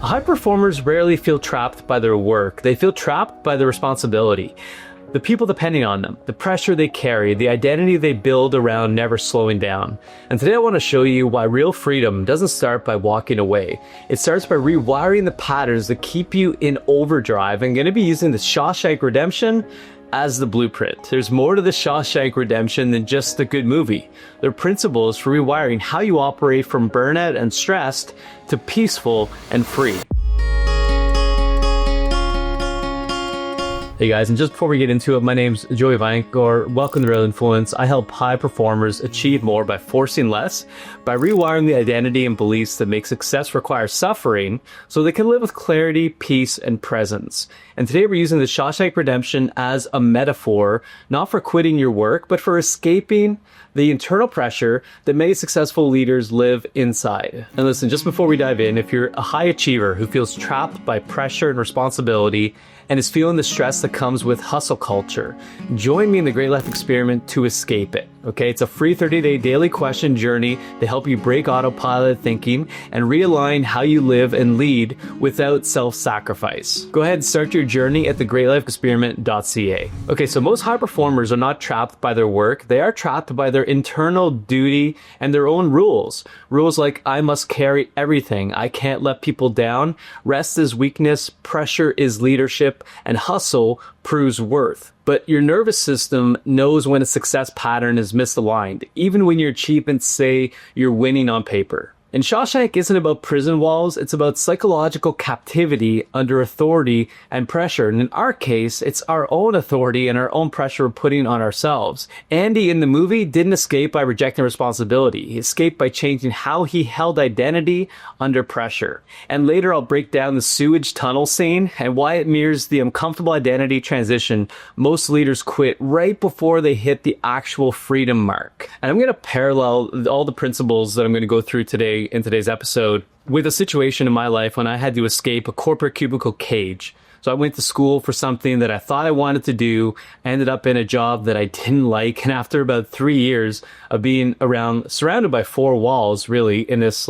High performers rarely feel trapped by their work. They feel trapped by the responsibility. The people depending on them, the pressure they carry, the identity they build around never slowing down. And today I want to show you why real freedom doesn't start by walking away. It starts by rewiring the patterns that keep you in overdrive. I'm going to be using the Shawshank Redemption as the blueprint. There's more to the Shawshank Redemption than just a good movie. There are principles for rewiring how you operate from burnout and stressed to peaceful and free. Hey guys, and just before we get into it, my name's Vaillancourt. Welcome to Real Influence. I help high performers achieve more by forcing less, by rewiring the identity and beliefs that make success require suffering so they can live with clarity, peace, and presence. And today we're using the Shawshank Redemption as a metaphor, not for quitting your work, but for escaping the internal pressure that many successful leaders live inside. And listen, just before we dive in, if you're a high achiever who feels trapped by pressure and responsibility, and is feeling the stress that comes with hustle culture, join me in the Great Life Experiment to escape it. Okay, it's a free 30-day daily question journey to help you break autopilot thinking and realign how you live and lead without self-sacrifice. Go ahead and start your journey at thegreatlifeexperiment.ca. Okay, so most high performers are not trapped by their work. They are trapped by their internal duty and their own rules. Rules like, I must carry everything. I can't let people down. Rest is weakness. Pressure is leadership. And hustle proves worth. But your nervous system knows when a success pattern is misaligned, even when your achievements say you're winning on paper. And Shawshank isn't about prison walls, it's about psychological captivity under authority and pressure. And in our case, it's our own authority and our own pressure we're putting on ourselves. Andy in the movie didn't escape by rejecting responsibility. He escaped by changing how he held identity under pressure. And later I'll break down the sewage tunnel scene and why it mirrors the uncomfortable identity transition most leaders quit right before they hit the actual freedom mark. And I'm going to parallel all the principles that I'm going to go through today in today's episode with a situation in my life when I had to escape a corporate cubicle cage. So I went to school for something that I thought I wanted to do, ended up in a job that I didn't like, and after about 3 years of being surrounded by four walls, really, in this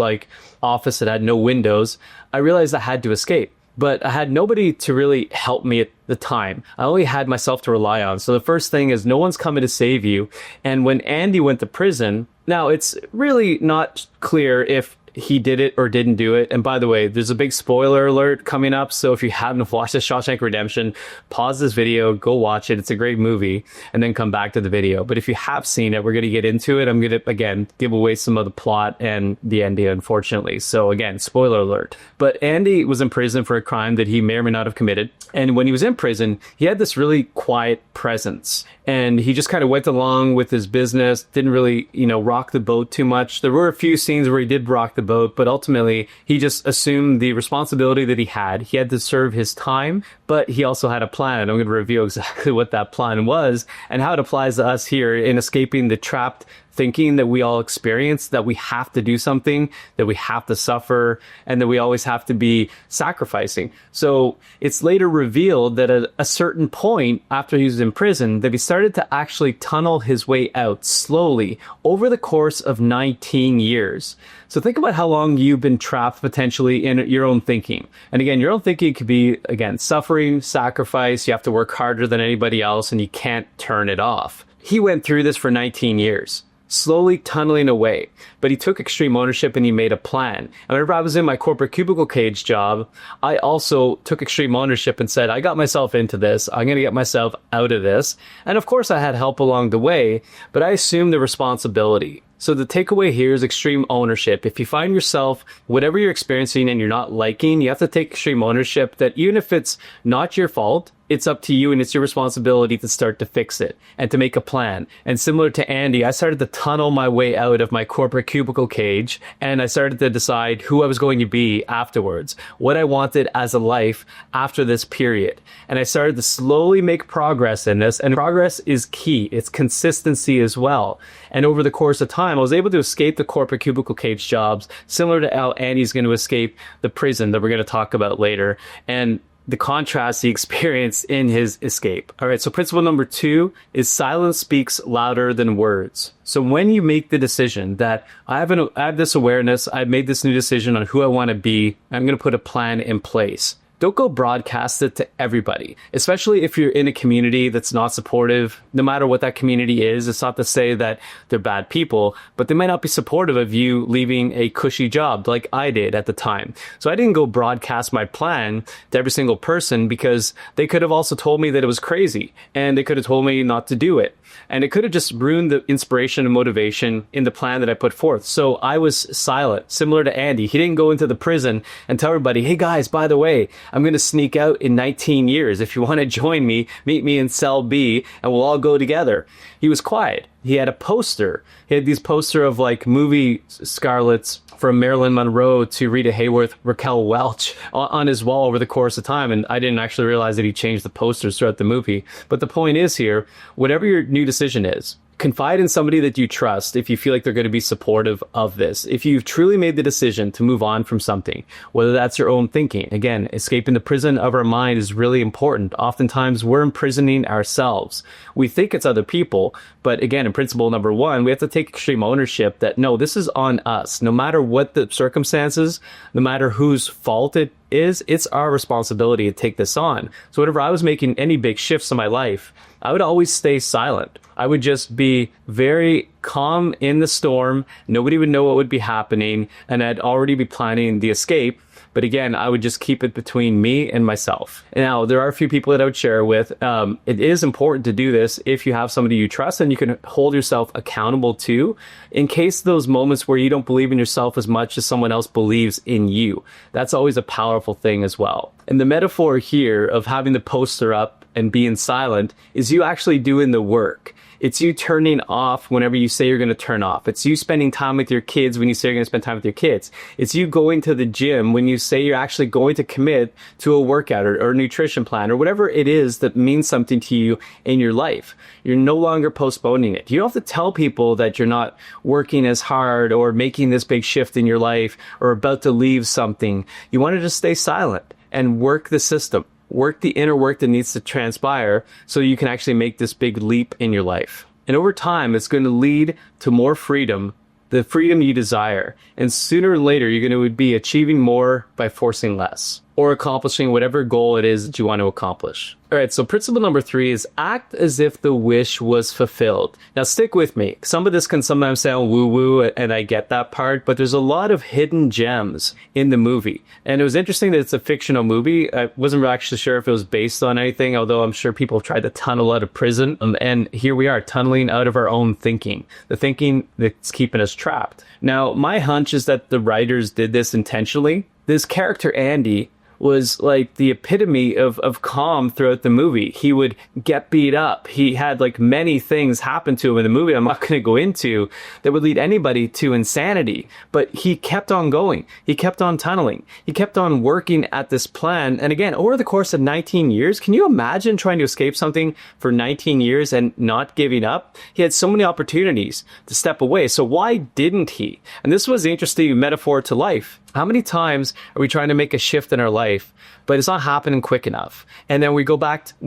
office that had no windows, I realized I had to escape. But I had nobody to really help me at the time. I only had myself to rely on. So the first thing is no one's coming to save you. And when Andy went to prison, now it's really not clear if he did it or didn't do it. And by the way, there's a big spoiler alert coming up. So if you haven't watched the Shawshank Redemption, pause this video, go watch it. It's a great movie, and then come back to the video. But if you have seen it, we're going to get into it. I'm going to, again, give away some of the plot and the ending, unfortunately. So again, spoiler alert. But Andy was in prison for a crime that he may or may not have committed. And when he was in prison, he had this really quiet presence. And he just kind of went along with his business, didn't really, rock the boat too much. There were a few scenes where he did rock the boat, but ultimately he just assumed the responsibility that he had. He had to serve his time, but he also had a plan. I'm going to reveal exactly what that plan was and how it applies to us here in escaping the trapped thinking that we all experience, that we have to do something, that we have to suffer, and that we always have to be sacrificing. So it's later revealed that at a certain point after he was in prison, that he started to actually tunnel his way out slowly over the course of 19 years. So think about how long you've been trapped potentially in your own thinking. And again, your own thinking could be, again, suffering, sacrifice, you have to work harder than anybody else, and you can't turn it off. He went through this for 19 years. Slowly tunneling away, but he took extreme ownership and he made a plan. And whenever I was in my corporate cubicle cage job, I also took extreme ownership and said, I got myself into this. I'm going to get myself out of this. And of course I had help along the way, but I assumed the responsibility. So the takeaway here is extreme ownership. If you find yourself, whatever you're experiencing and you're not liking, you have to take extreme ownership that even if it's not your fault, it's up to you and it's your responsibility to start to fix it and to make a plan. And similar to Andy, I started to tunnel my way out of my corporate cubicle cage, and I started to decide who I was going to be afterwards, what I wanted as a life after this period. And I started to slowly make progress in this, and progress is key. It's consistency as well. And over the course of time, I was able to escape the corporate cubicle cage jobs, similar to how Andy's going to escape the prison that we're going to talk about later. And the contrast he experienced in his escape. All right, so principle number 2 is silence speaks louder than words. So when you make the decision that I have this awareness, I've made this new decision on who I want to be, I'm going to put a plan in place. Don't go broadcast it to everybody, especially if you're in a community that's not supportive. No matter what that community is, it's not to say that they're bad people, but they might not be supportive of you leaving a cushy job like I did at the time. So I didn't go broadcast my plan to every single person, because they could have also told me that it was crazy, and they could have told me not to do it. And it could have just ruined the inspiration and motivation in the plan that I put forth. So I was silent, similar to Andy. He didn't go into the prison and tell everybody, hey guys, by the way, I'm going to sneak out in 19 years. If you want to join me, meet me in cell B and we'll all go together. He was quiet. He had a poster. He had these poster of like movie scarlets from Marilyn Monroe to Rita Hayworth, Raquel Welch on his wall over the course of time. And I didn't actually realize that he changed the posters throughout the movie. But the point is here, whatever your new decision is, confide in somebody that you trust if you feel like they're going to be supportive of this. If you've truly made the decision to move on from something, whether that's your own thinking. Again, escaping the prison of our mind is really important. Oftentimes, we're imprisoning ourselves. We think it's other people, but again, in principle number 1, we have to take extreme ownership that, no, this is on us. No matter what the circumstances, no matter whose fault it is, it's our responsibility to take this on. So whenever I was making any big shifts in my life, I would always stay silent. I would just be very calm in the storm. Nobody would know what would be happening, and I'd already be planning the escape. But again, I would just keep it between me and myself. Now, there are a few people that I would share with. It is important to do this if you have somebody you trust and you can hold yourself accountable to, in case those moments where you don't believe in yourself as much as someone else believes in you. That's always a powerful thing as well. And the metaphor here of having the poster up and being silent is you actually doing the work. It's you turning off whenever you say you're going to turn off. It's you spending time with your kids when you say you're going to spend time with your kids. It's you going to the gym when you say you're actually going to commit to a workout or a nutrition plan or whatever it is that means something to you in your life. You're no longer postponing it. You don't have to tell people that you're not working as hard or making this big shift in your life or about to leave something. You want to just stay silent and work the system. Work the inner work that needs to transpire so you can actually make this big leap in your life. And over time, it's going to lead to more freedom, the freedom you desire. And sooner or later, you're going to be achieving more by forcing less or accomplishing whatever goal it is that you want to accomplish. All right, so principle number 3 is act as if the wish was fulfilled. Now, stick with me. Some of this can sometimes sound woo-woo, and I get that part, but there's a lot of hidden gems in the movie. And it was interesting that it's a fictional movie. I wasn't actually sure if it was based on anything, although I'm sure people have tried to tunnel out of prison. And here we are, tunneling out of our own thinking, the thinking that's keeping us trapped. Now, my hunch is that the writers did this intentionally. This character, Andy, was like the epitome of calm throughout the movie. He would get beat up. He had like many things happen to him in the movie I'm not going to go into that would lead anybody to insanity. But he kept on going. He kept on tunneling. He kept on working at this plan. And again, over the course of 19 years, can you imagine trying to escape something for 19 years and not giving up? He had so many opportunities to step away. So why didn't he? And this was the interesting metaphor to life. How many times are we trying to make a shift in our life, but it's not happening quick enough? And then we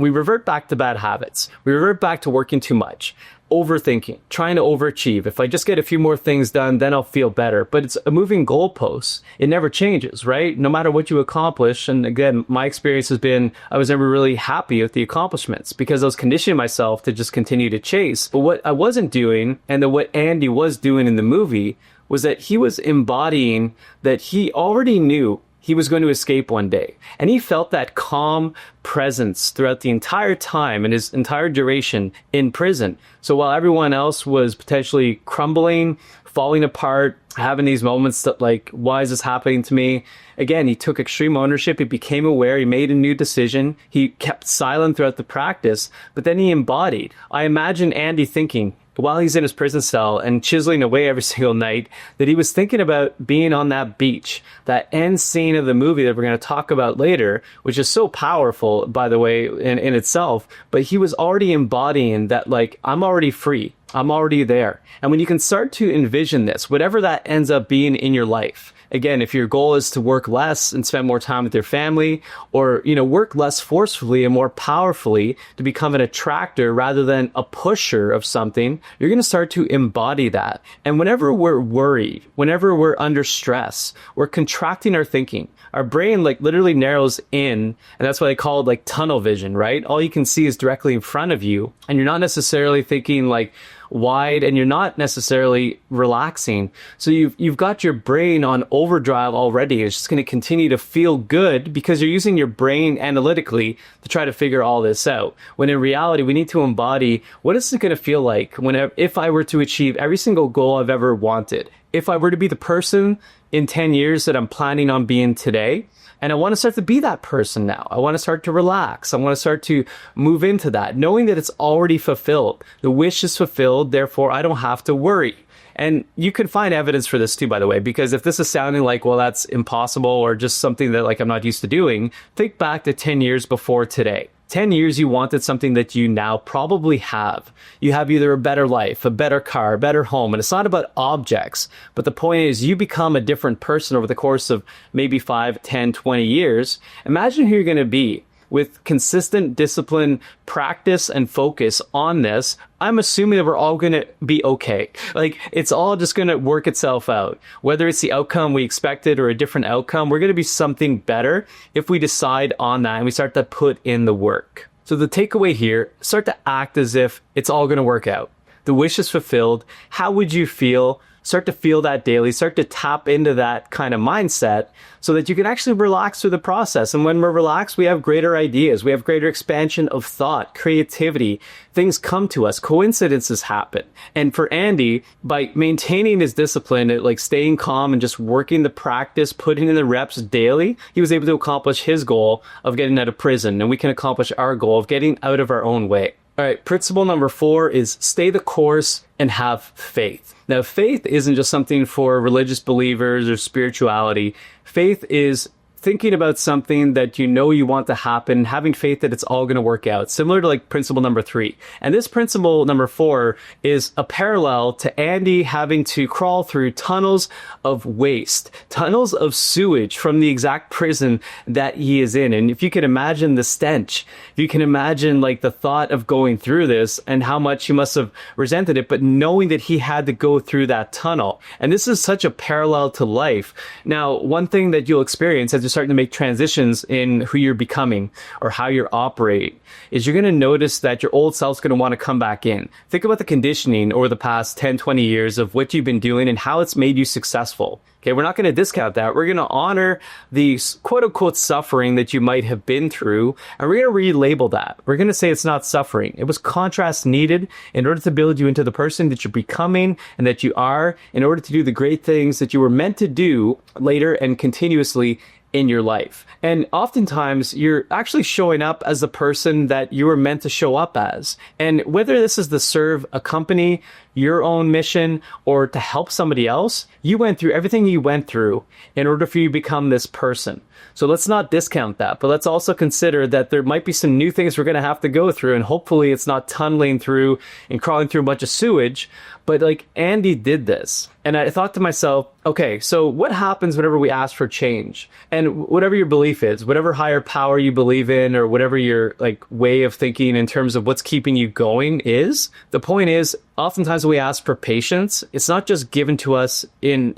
revert back to bad habits. We revert back to working too much, overthinking, trying to overachieve. If I just get a few more things done, then I'll feel better. But it's a moving goalpost. It never changes, right? No matter what you accomplish. And again, my experience has been, I was never really happy with the accomplishments because I was conditioning myself to just continue to chase. But what I wasn't doing, and what Andy was doing in the movie, was that he was embodying that he already knew he was going to escape one day. And he felt that calm presence throughout the entire time and his entire duration in prison. So while everyone else was potentially crumbling, falling apart, having these moments that like, why is this happening to me? Again, he took extreme ownership. He became aware. He made a new decision. He kept silent throughout the practice, but then he embodied. I imagine Andy thinking, while he's in his prison cell and chiseling away every single night, that he was thinking about being on that beach, that end scene of the movie that we're going to talk about later, which is so powerful, by the way, in itself. But he was already embodying that, like, I'm already free. I'm already there. And when you can start to envision this, whatever that ends up being in your life, Again, if your goal is to work less and spend more time with your family, or, work less forcefully and more powerfully to become an attractor rather than a pusher of something, you're going to start to embody that. And whenever we're worried, whenever we're under stress, we're contracting our thinking. Our brain literally narrows in, and that's why they call it tunnel vision, right? All you can see is directly in front of you, and you're not necessarily thinking wide, and you're not necessarily relaxing. So you've got your brain on overdrive already. It's just going to continue to feel good because you're using your brain analytically to try to figure all this out. When in reality, we need to embody, what is it going to feel like if I were to achieve every single goal I've ever wanted? If I were to be the person in 10 years that I'm planning on being today, and I want to start to be that person now. I want to start to relax. I want to start to move into that, knowing that it's already fulfilled. The wish is fulfilled, therefore I don't have to worry. And you can find evidence for this too, by the way, because if this is sounding well, that's impossible or just something that I'm not used to doing, think back to 10 years before today. 10 years you wanted something that you now probably have. You have either a better life, a better car, a better home. And it's not about objects. But the point is you become a different person over the course of maybe 5, 10, 20 years. Imagine who you're going to be with consistent discipline, practice, and focus on this. I'm assuming that we're all going to be okay. It's all just going to work itself out. Whether it's the outcome we expected or a different outcome, we're going to be something better if we decide on that and we start to put in the work. So the takeaway here, start to act as if it's all going to work out. The wish is fulfilled. How would you feel? Start to feel that daily, start to tap into that kind of mindset so that you can actually relax through the process. And when we're relaxed, we have greater ideas. We have greater expansion of thought, creativity. Things come to us. Coincidences happen. And for Andy, by maintaining his discipline, staying calm and just working the practice, putting in the reps daily, he was able to accomplish his goal of getting out of prison. And we can accomplish our goal of getting out of our own way. All right, principle number 4 is stay the course and have faith. Now, faith isn't just something for religious believers or spirituality. Faith is thinking about something that you want to happen, having faith that it's all going to work out, similar to principle number 3. And this principle number 4 is a parallel to Andy having to crawl through tunnels of waste, tunnels of sewage from the exact prison that he is in. And if you can imagine the stench, if you can imagine the thought of going through this and how much he must have resented it, but knowing that he had to go through that tunnel. And this is such a parallel to life. Now, one thing that you'll experience as you're starting to make transitions in who you're becoming or how you're operating is you're going to notice that your old self's going to want to come back in. Think about the conditioning over the past 10, 20 years of what you've been doing and how it's made you successful. Okay, we're not going to discount that. We're going to honor the quote unquote suffering that you might have been through, and we're going to relabel that. We're going to say it's not suffering. It was contrast needed in order to build you into the person that you're becoming and that you are, in order to do the great things that you were meant to do later and continuously in your life. And oftentimes you're actually showing up as the person that you were meant to show up as. And whether this is to serve a company, your own mission, or to help somebody else, you went through everything you went through in order for you to become this person. So let's not discount that, but let's also consider that there might be some new things we're going to have to go through, and hopefully it's not tunneling through and crawling through a bunch of sewage. But Andy did this. And I thought to myself, okay, so what happens whenever we ask for change? And whatever your belief is, whatever higher power you believe in, or whatever your way of thinking in terms of what's keeping you going is, the point is, oftentimes when we ask for patience, it's not just given to us in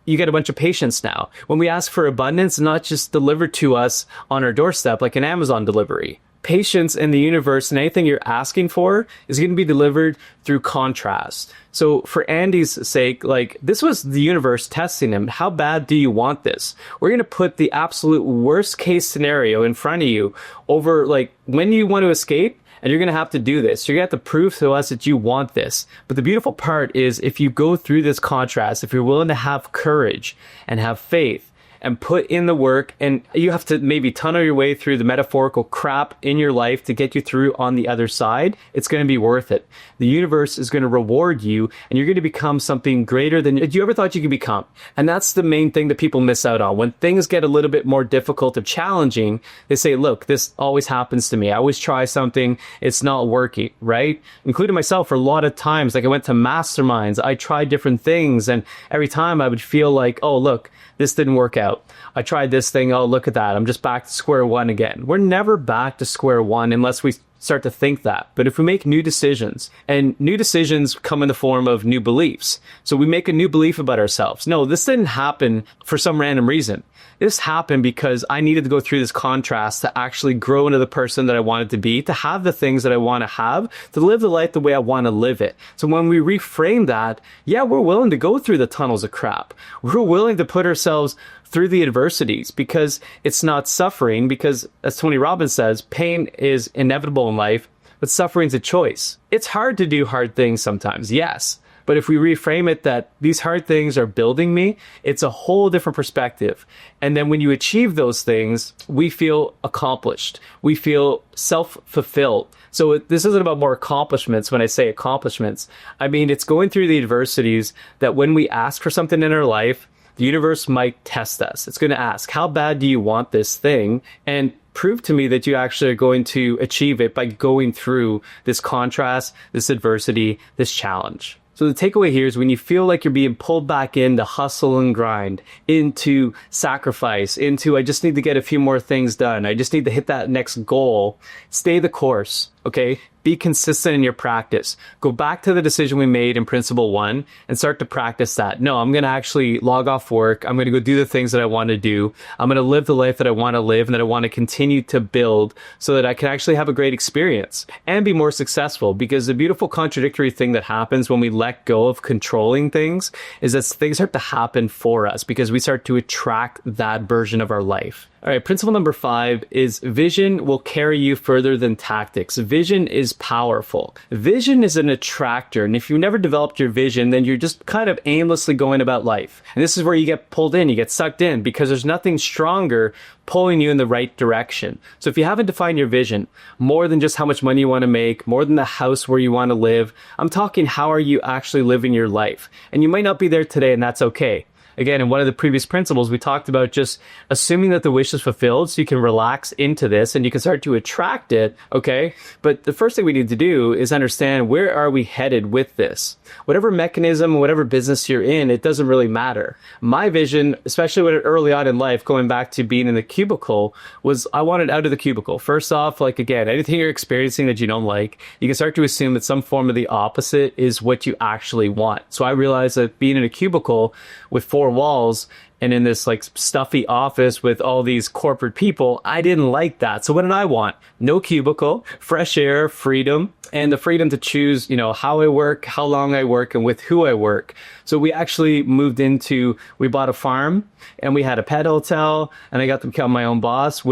you get a bunch of patience now. When we ask for abundance, it's not just delivered to us on our doorstep like an Amazon delivery. Patience in the universe and anything you're asking for is going to be delivered through contrast. So for Andy's sake, this was the universe testing him. How bad do you want this? We're going to put the absolute worst case scenario in front of you over when you want to escape. And you're going to have to do this. You're going to have to prove to us that you want this. But the beautiful part is if you go through this contrast, if you're willing to have courage and have faith and put in the work, and you have to maybe tunnel your way through the metaphorical crap in your life to get you through on the other side, it's going to be worth it. The universe is going to reward you, and you're going to become something greater than you ever thought you could become. And that's the main thing that people miss out on. When things get a little bit more difficult or challenging, they say, look, this always happens to me. I always try something, it's not working, right? Including myself for a lot of times. I went to masterminds, I tried different things, and every time I would feel oh, look, this didn't work out. I tried this thing. Oh, look at that. I'm just back to square one again. We're never back to square one unless we start to think that. But if we make new decisions, and new decisions come in the form of new beliefs. So we make a new belief about ourselves. No, this didn't happen for some random reason. This happened because I needed to go through this contrast to actually grow into the person that I wanted to be, to have the things that I want to have, to live the life the way I want to live it. So when we reframe that, yeah, we're willing to go through the tunnels of crap. We're willing to put ourselves through the adversities because it's not suffering, because as Tony Robbins says, pain is inevitable in life, but suffering's a choice. It's hard to do hard things sometimes, yes. But if we reframe it that these hard things are building me, it's a whole different perspective. And then when you achieve those things, we feel accomplished. We feel self-fulfilled. So this isn't about more accomplishments. When I say accomplishments, I mean, it's going through the adversities that when we ask for something in our life, the universe might test us. It's going to ask, how bad do you want this thing? And prove to me that you actually are going to achieve it by going through this contrast, this adversity, this challenge. So the takeaway here is when you feel like you're being pulled back into hustle and grind, into sacrifice, into I just need to get a few more things done, I just need to hit that next goal, stay the course, okay? Be consistent in your practice. Go back to the decision we made in principle 1 and start to practice that. No, I'm going to actually log off work. I'm going to go do the things that I want to do. I'm going to live the life that I want to live and that I want to continue to build so that I can actually have a great experience and be more successful. Because the beautiful contradictory thing that happens when we let go of controlling things is that things start to happen for us because we start to attract that version of our life. All right, principle number 5 is vision will carry you further than tactics. Vision is powerful. Vision is an attractor. And if you've never developed your vision, then you're just kind of aimlessly going about life. And this is where you get pulled in, you get sucked in because there's nothing stronger pulling you in the right direction. So if you haven't defined your vision, more than just how much money you want to make, more than the house where you want to live, I'm talking how are you actually living your life? And you might not be there today, and that's okay. Again, in one of the previous principles, we talked about just assuming that the wish is fulfilled so you can relax into this and you can start to attract it, okay? But the first thing we need to do is understand where are we headed with this? Whatever mechanism, whatever business you're in, it doesn't really matter. My vision, especially when early on in life, going back to being in the cubicle, was I wanted out of the cubicle. First off, like again, anything you're experiencing that you don't like, you can start to assume that some form of the opposite is what you actually want. So I realized that being in a cubicle with 4 walls and in this like stuffy office with all these corporate people, I didn't like that. So what did I want? No cubicle, fresh air, freedom, and the freedom to choose, how I work, how long I work, and with who I work. So we actually we bought a farm and we had a pet hotel and I got to become my own boss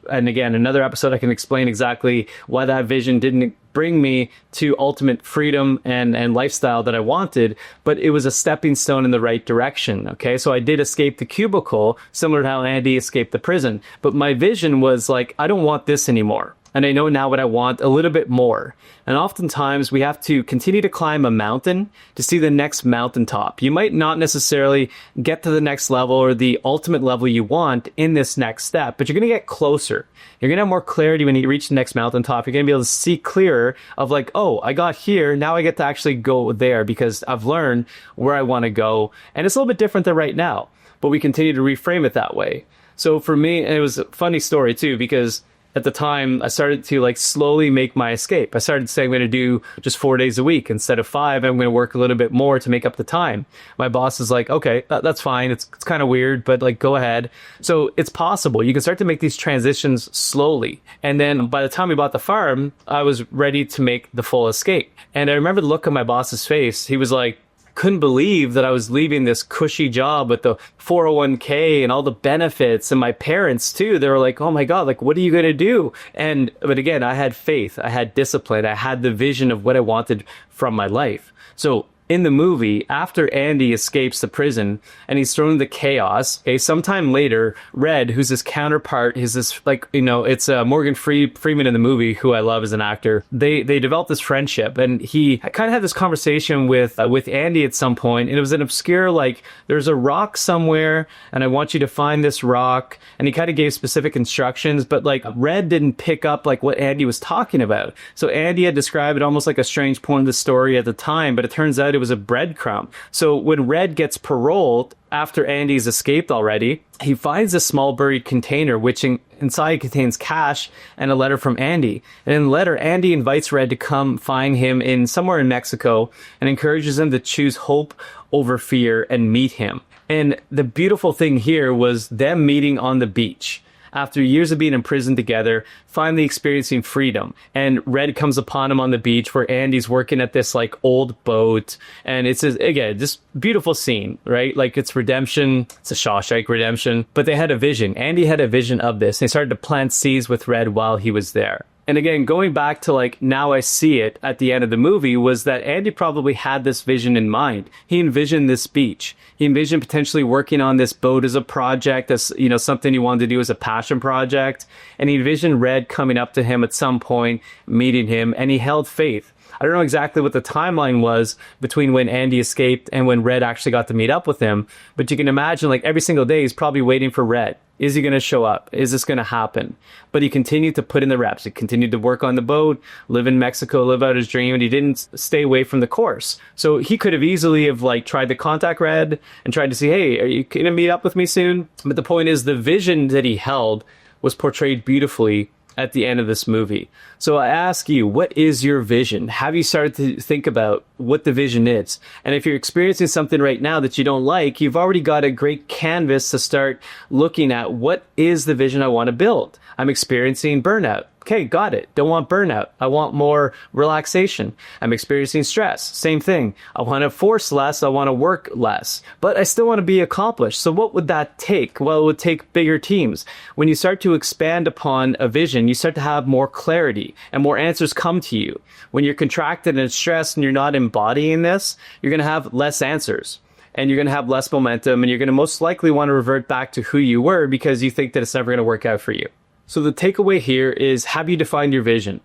and again, another episode I can explain exactly why that vision didn't bring me to ultimate freedom and lifestyle that I wanted, but it was a stepping stone in the right direction, okay? So I did escape the cubicle, similar to how Andy escaped the prison, but my vision was like, I don't want this anymore. And I know now what I want a little bit more. And oftentimes we have to continue to climb a mountain to see the next mountaintop. You might not necessarily get to the next level or the ultimate level you want in this next step, but you're going to get closer. You're going to have more clarity when you reach the next mountaintop. You're going to be able to see clearer of like, oh, I got here. Now I get to actually go there because I've learned where I want to go. And it's a little bit different than right now, but we continue to reframe it that way. So for me, and it was a funny story too, because at the time, I started to slowly make my escape. I started saying I'm going to do just 4 days a week instead of 5. I'm going to work a little bit more to make up the time. My boss is like, okay, that's fine. It's kind of weird, but go ahead. So it's possible. You can start to make these transitions slowly. And then by the time we bought the farm, I was ready to make the full escape. And I remember the look on my boss's face. He was like, couldn't believe that I was leaving this cushy job with the 401k and all the benefits, and my parents too. They were like, oh my God, what are you going to do? But again, I had faith, I had discipline, I had the vision of what I wanted from my life. So in the movie, after Andy escapes the prison and he's thrown into chaos, okay, sometime later, Red, who's his counterpart, is this it's Morgan Freeman in the movie, who I love as an actor. They developed this friendship, and he kind of had this conversation with Andy at some point, and it was an obscure there's a rock somewhere, and I want you to find this rock, and he kind of gave specific instructions, but Red didn't pick up what Andy was talking about. So Andy had described it almost like a strange point of the story at the time, but it turns out it was a breadcrumb. So when Red gets paroled, after Andy's escaped already, he finds a small buried container, which inside contains cash and a letter from Andy. And in the letter, Andy invites Red to come find him in somewhere in Mexico and encourages him to choose hope over fear and meet him. And the beautiful thing here was them meeting on the beach. After years of being imprisoned together, finally experiencing freedom. And Red comes upon him on the beach where Andy's working at this like old boat. And it's, again, this beautiful scene, right? Like it's redemption. It's a Shawshank redemption. But they had a vision. Andy had a vision of this. They started to plant seeds with Red while he was there. And again, going back to like, now I see it at the end of the movie, was that Andy probably had this vision in mind. He envisioned this beach. He envisioned potentially working on this boat as a project, as, you know, something he wanted to do as a passion project. And he envisioned Red coming up to him at some point, meeting him, and he held faith. I don't know exactly what the timeline was between when Andy escaped and when Red actually got to meet up with him, but you can imagine like every single day he's probably waiting for Red. Is he going to show up? Is this going to happen? But he continued to put in the reps. He continued to work on the boat, live in Mexico, live out his dream, and he didn't stay away from the course. So he could have easily have like tried to contact Red and tried to say, hey, are you going to meet up with me soon? But the point is the vision that he held was portrayed beautifully at the end of this movie. So I ask you, what is your vision? Have you started to think about what the vision is? And if you're experiencing something right now that you don't like, you've already got a great canvas to start looking at what is the vision I want to build. I'm experiencing burnout. Okay, got it. Don't want burnout. I want more relaxation. I'm experiencing stress. Same thing. I want to force less. I want to work less. But I still want to be accomplished. So what would that take? Well, it would take bigger teams. When you start to expand upon a vision, you start to have more clarity and more answers come to you. When you're contracted and stressed and you're not embodying this, you're going to have less answers. And you're going to have less momentum. And you're going to most likely want to revert back to who you were because you think that it's never going to work out for you. So the takeaway here is, have you defined your vision?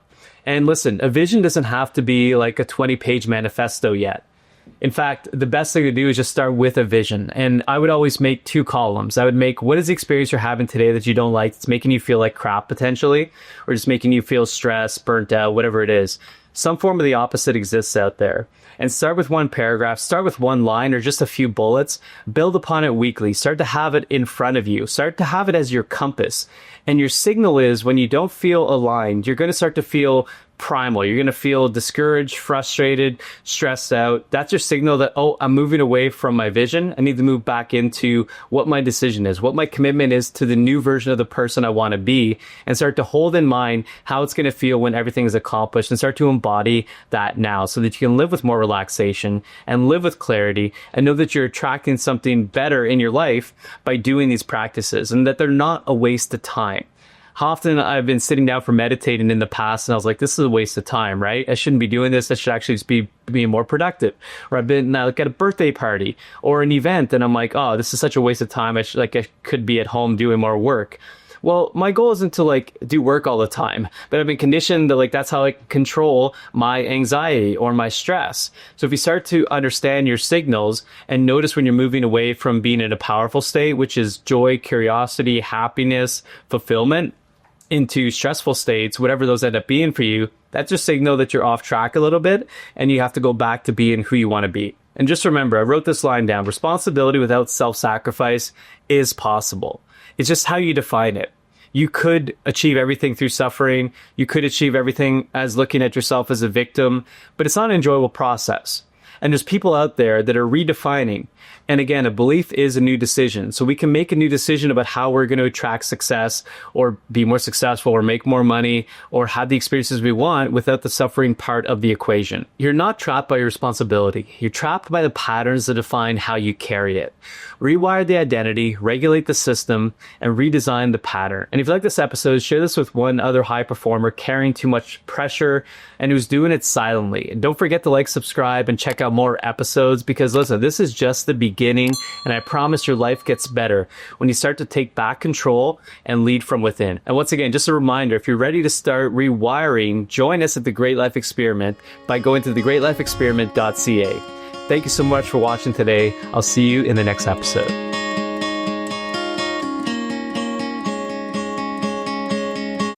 And listen, a vision doesn't have to be like a 20-page manifesto yet. In fact, the best thing to do is just start with a vision. And I would always make 2 columns. I would make, what is the experience you're having today that you don't like? It's making you feel like crap potentially, or just making you feel stressed, burnt out, whatever it is. Some form of the opposite exists out there. And start with 1 paragraph, start with 1 line or just a few bullets, build upon it weekly, start to have it in front of you, start to have it as your compass. And your signal is when you don't feel aligned, you're going to start to feel primal. You're going to feel discouraged, frustrated, stressed out. That's your signal that, oh, I'm moving away from my vision. I need to move back into what my decision is, what my commitment is to the new version of the person I want to be, and start to hold in mind how it's going to feel when everything is accomplished and start to embody that now so that you can live with more relaxation and live with clarity and know that you're attracting something better in your life by doing these practices and that they're not a waste of time. How often I've been sitting down for meditating in the past and I was like, this is a waste of time, right? I shouldn't be doing this. I should actually just be being more productive. Or I've been like at a birthday party or an event and I'm like, oh, this is such a waste of time. I could be at home doing more work. Well, my goal isn't to like do work all the time, but I've been conditioned that like that's how I control my anxiety or my stress. So if you start to understand your signals and notice when you're moving away from being in a powerful state, which is joy, curiosity, happiness, fulfillment, into stressful states, whatever those end up being for you, that's just signal that you're off track a little bit and you have to go back to being who you want to be. And just remember, I wrote this line down, responsibility without self-sacrifice is possible. It's just how you define it. You could achieve everything through suffering. You could achieve everything as looking at yourself as a victim, but it's not an enjoyable process. And there's people out there that are redefining. And again, a belief is a new decision. So we can make a new decision about how we're going to attract success or be more successful or make more money or have the experiences we want without the suffering part of the equation. You're not trapped by your responsibility. You're trapped by the patterns that define how you carry it. Rewire the identity, regulate the system, and redesign the pattern. And if you like this episode, share this with one other high performer carrying too much pressure and who's doing it silently. And don't forget to like, subscribe, and check out more episodes because listen, this is just the beginning, and I promise your life gets better when you start to take back control and lead from within. And once again, just a reminder, if you're ready to start rewiring, join us at the Great Life Experiment by going to thegreatlifeexperiment.ca. Thank you so much for watching today. I'll see you in the next episode.